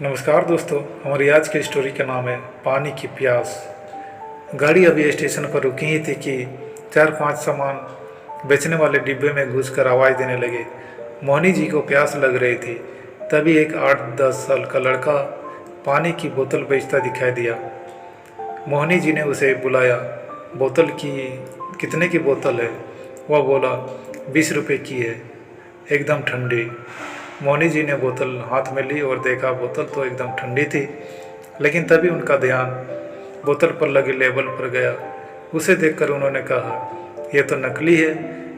नमस्कार दोस्तों, हमारी आज की स्टोरी का नाम है पानी की प्यास। गाड़ी अभी स्टेशन पर रुकी ही थी कि चार पांच सामान बेचने वाले डिब्बे में घुसकर आवाज़ देने लगे। मोहनी जी को प्यास लग रही थी। तभी एक 8-10 साल का लड़का पानी की बोतल बेचता दिखाई दिया। मोहनी जी ने उसे बुलाया। बोतल की कितने की बोतल है? वह बोला, 20 रुपये की है, एकदम ठंडी। मोहनी जी ने बोतल हाथ में ली और देखा बोतल तो एकदम ठंडी थी। लेकिन तभी उनका ध्यान बोतल पर लगे लेबल पर गया। उसे देखकर उन्होंने कहा, यह तो नकली है,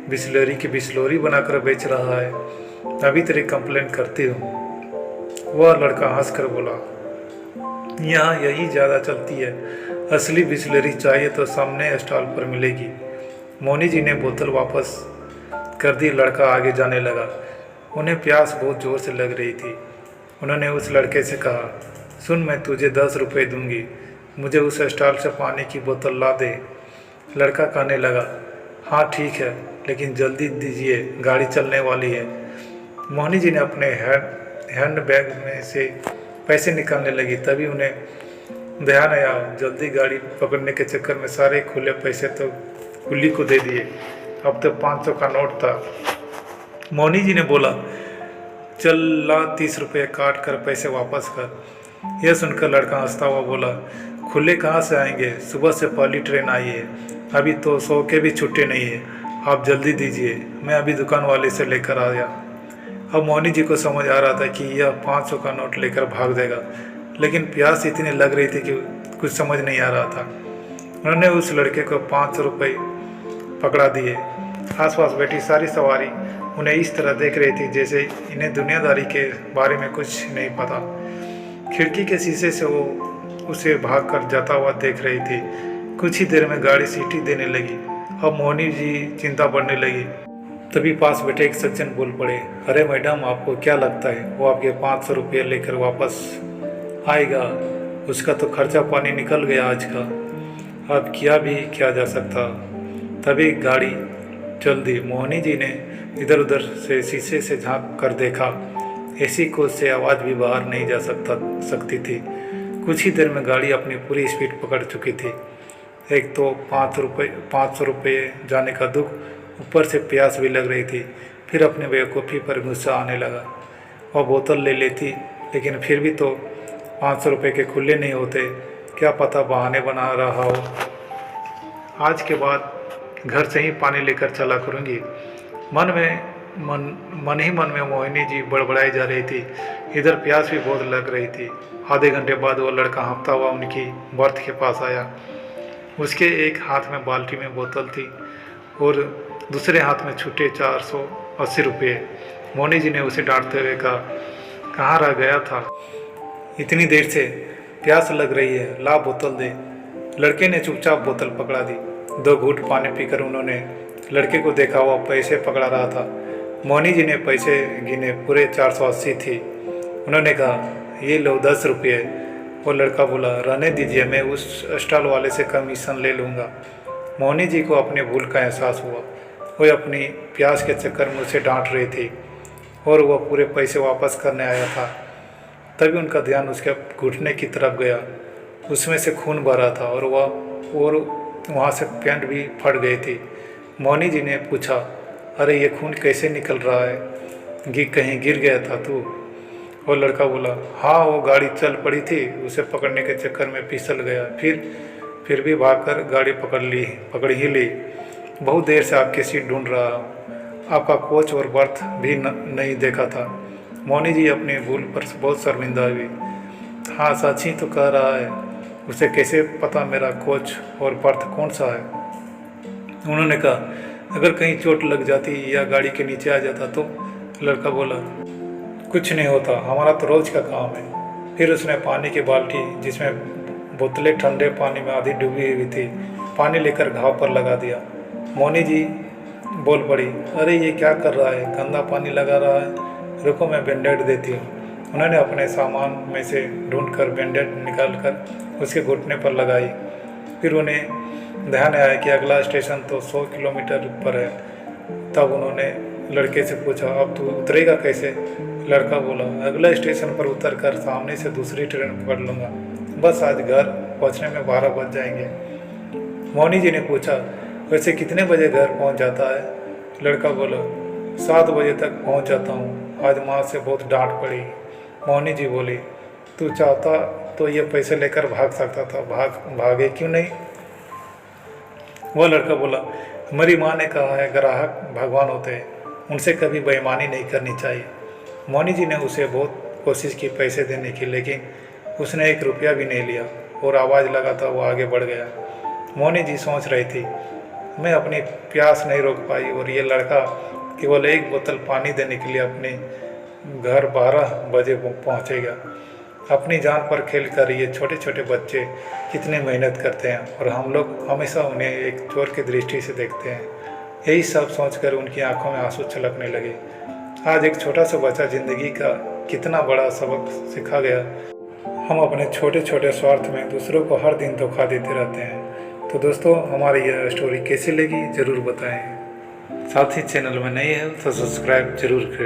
बिस्लरी की बिस्लरी बनाकर बेच रहा है। अभी तेरी कंप्लेंट करती हूँ। वह लड़का हंसकर बोला, यहाँ यही ज़्यादा चलती है, असली बिस्लरी चाहिए तो सामने स्टॉल पर मिलेगी। मोहनी जी ने बोतल वापस कर दी। लड़का आगे जाने लगा। उन्हें प्यास बहुत ज़ोर से लग रही थी। उन्होंने उस लड़के से कहा, सुन, मैं तुझे 10 रुपये दूंगी, मुझे उस स्टॉल से पानी की बोतल ला दे। लड़का कहने लगा, हाँ ठीक है, लेकिन जल्दी दीजिए, गाड़ी चलने वाली है। मोहनी जी ने अपने हैंड बैग में से पैसे निकालने लगी। तभी उन्हें ध्यान आया, जल्दी गाड़ी पकड़ने के चक्कर में सारे खुले पैसे तो कुल्ली को दे दिए। अब तो 500 का नोट था। मोहनी जी ने बोला, चल ला, 30 रुपये काट कर पैसे वापस कर। यह सुनकर लड़का हंसता हुआ बोला, खुले कहाँ से आएंगे, सुबह से पहली ट्रेन आई है, अभी तो 100 के भी छुट्टे नहीं है, आप जल्दी दीजिए, मैं अभी दुकान वाले से लेकर आ गया। अब मोहनी जी को समझ आ रहा था कि यह 500 का नोट लेकर भाग जाएगा, लेकिन प्यास इतनी लग रही थी कि कुछ समझ नहीं आ रहा था। उन्होंने उस लड़के को 500 रुपये पकड़ा दिए। आसपास बैठी सारी सवारी उन्हें इस तरह देख रही थी जैसे इन्हें दुनियादारी के बारे में कुछ नहीं पता। खिड़की के शीशे से वो उसे भागकर जाता हुआ देख रही थी। कुछ ही देर में गाड़ी सीटी देने लगी। अब मोहनी जी चिंता बढ़ने लगी। तभी पास बैठे एक सज्जन बोल पड़े, अरे मैडम, आपको क्या लगता है वो आपके 500 रुपये लेकर वापस आएगा? उसका तो खर्चा पानी निकल गया आज का, अब किया भी क्या जा सकता। तभी गाड़ी चल दी। मोहनी जी ने इधर उधर से शीशे से झांक कर देखा। ऐसी कोच से आवाज़ भी बाहर नहीं जा सकती थी। कुछ ही देर में गाड़ी अपनी पूरी स्पीड पकड़ चुकी थी। एक तो 500 रुपये जाने का दुख, ऊपर से प्यास भी लग रही थी। फिर अपने बेवकूफ़ी पर गुस्सा आने लगा। वह बोतल ले लेती, लेकिन फिर भी तो 500 रुपये के खुले नहीं होते। क्या पता बहाने बना रहा हो। आज के बाद घर से ही पानी लेकर चला करूँगी। मन ही मन में मोहिनी जी बड़बड़ाई जा रही थी। इधर प्यास भी बहुत लग रही थी। आधे घंटे बाद वो लड़का हाँफता हुआ उनकी बर्थ के पास आया। उसके एक हाथ में बाल्टी में बोतल थी और दूसरे हाथ में छूटे 480 रुपये। मोहनी जी ने उसे डांटते हुए कहा, कहाँ रह गया था इतनी देर से, प्यास लग रही है, ला बोतल दे। लड़के ने चुपचाप बोतल पकड़ा दी। 2 घूंट पानी पीकर उन्होंने लड़के को देखा, हुआ पैसे पकड़ा रहा था। मोहनी जी ने पैसे गिने, पूरे 480 थी। उन्होंने कहा, ये लो 10 रुपये। वो लड़का बोला, रहने दीजिए, मैं उस स्टॉल वाले से कमीशन ले लूँगा। मोहनी जी को अपने भूल का एहसास हुआ। वह अपनी प्यास के चक्कर में उसे डांट रही थी और वह पूरे पैसे वापस करने आया था। तभी उनका ध्यान उसके घुटने की तरफ गया। उसमें से खून बह रहा था और वहाँ से पैंट भी फट गई थी। मोहनी जी ने पूछा, अरे ये खून कैसे निकल रहा है? कहीं गिर गया था तू? वो लड़का बोला, हाँ, वो गाड़ी चल पड़ी थी, उसे पकड़ने के चक्कर में फिसल गया, फिर भी भागकर गाड़ी पकड़ ही ली। बहुत देर से आपकी सीट ढूंढ रहा हूँ, आपका कोच और बर्थ भी नहीं देखा था। मोहनी जी अपनी भूल पर बहुत शर्मिंदा हुई। हाँ, सच ही तो कह रहा है, उसे कैसे पता मेरा कोच और बर्थ कौन सा है? उन्होंने कहा, अगर कहीं चोट लग जाती या गाड़ी के नीचे आ जाता तो? लड़का बोला, कुछ नहीं होता, हमारा तो रोज़ का काम है। फिर उसने पानी की बाल्टी, जिसमें बोतलें ठंडे पानी में आधी डूबी हुई थी, पानी लेकर घाव पर लगा दिया। मोहनी जी बोल पड़ी, अरे ये क्या कर रहा है, गंदा पानी लगा रहा है, रुको मैं बैंडेड देती हूँ। उन्होंने अपने सामान में से ढूंढकर बैंडेड निकालकर उसके घुटने पर लगाई। फिर उन्हें ध्यान आया कि अगला स्टेशन तो 100 किलोमीटर पर है। तब उन्होंने लड़के से पूछा, अब तू उतरेगा कैसे? लड़का बोला, अगला स्टेशन पर उतर कर सामने से दूसरी ट्रेन पकड़ लूँगा, बस आज घर पहुँचने में 12 बज जाएंगे। मौनी जी ने पूछा, वैसे कितने बजे घर पहुँच जाता है? लड़का बोला, 7 बजे तक पहुँच जाता हूँ, आज माँ से बहुत डांट पड़ी। मौनी जी बोली, तू चाहता तो ये पैसे लेकर भाग सकता था, भागे क्यों नहीं? वह लड़का बोला, मेरी माँ ने कहा है ग्राहक भगवान होते हैं, उनसे कभी बेईमानी नहीं करनी चाहिए। मौनी जी ने उसे बहुत कोशिश की पैसे देने की, लेकिन उसने 1 रुपया भी नहीं लिया और आवाज़ लगाता वो आगे बढ़ गया। मौनी जी सोच रही थी, मैं अपनी प्यास नहीं रोक पाई और ये लड़का केवल 1 बोतल पानी देने के लिए अपने घर 12 बजे पहुँचेगा। अपनी जान पर खेल कर ये छोटे छोटे बच्चे कितने मेहनत करते हैं और हम लोग हमेशा उन्हें एक चोर की दृष्टि से देखते हैं। यही सब सोचकर उनकी आंखों में आंसू छलकने लगे। आज एक छोटा सा बच्चा ज़िंदगी का कितना बड़ा सबक सिखा गया। हम अपने छोटे छोटे स्वार्थ में दूसरों को हर दिन धोखा देते रहते हैं। तो दोस्तों, हमारी यह स्टोरी कैसी लगी ज़रूर बताएं। साथ ही चैनल में नए हैं तो सब्सक्राइब जरूर करें।